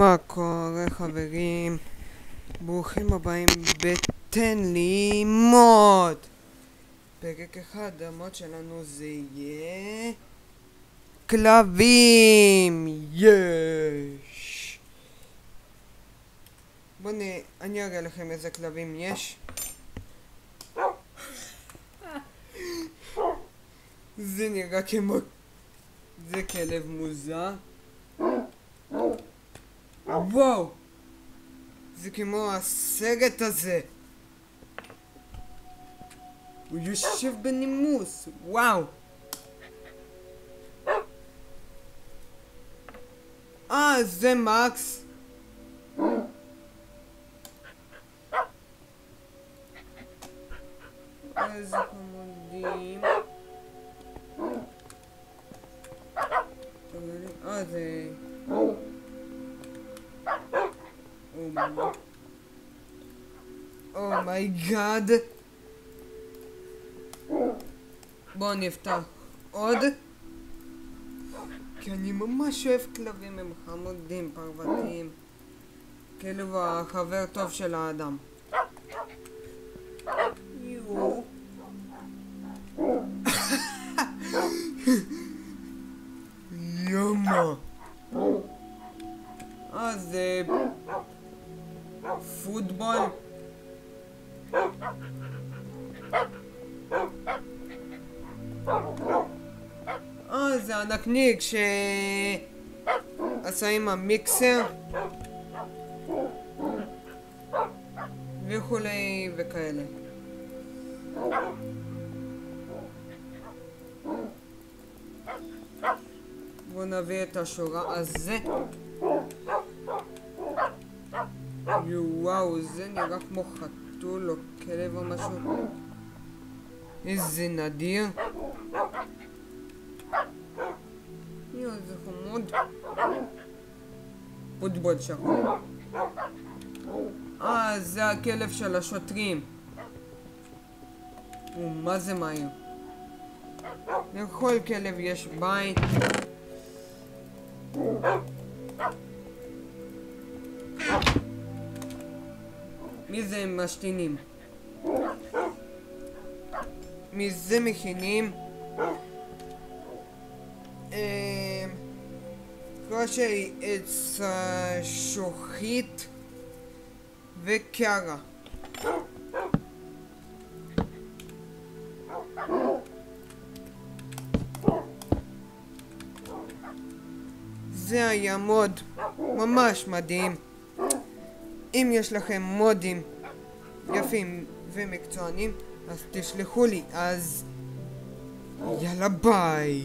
מה קורה חברים? ברוכים הבאים בתן לי מוד. פרק אחד, המוד שלנו זה יהיה כלבים. יש. אני אראה לכם איזה כלבים יש. זה נראה כמו... זה כלב מוזר. וואו! זה כמו הסרט הזה. הוא יושב בנימוס. וואו! זה מקס. איזה חמודים. זה... אומייגאד. בואו נפתח עוד, כי אני ממש אוהב כלבים, הם חמודים, פרוותיים. כאילו החבר טוב של האדם. יואו. יומה. זה פוטבול. זה הנקניק שעשה עם המיקסר וכולי וכאלה. בואו נביא את השורה הזה. וואו, זה נראה כמו חתול או כלב או משהו. איזה נדיר. זה חמוד. פוטבול שחור. זה הכלב של השוטרים. מה זה מהיר? לכל כלב יש בית. מי זה הם משתינים? מזה מכינים קושי עץ שוחית וקרה. זה היה מוד ממש מדהים. אם יש לכם מודים יפים ומקצוענים אז תשלחו לי. אז יאללה ביי.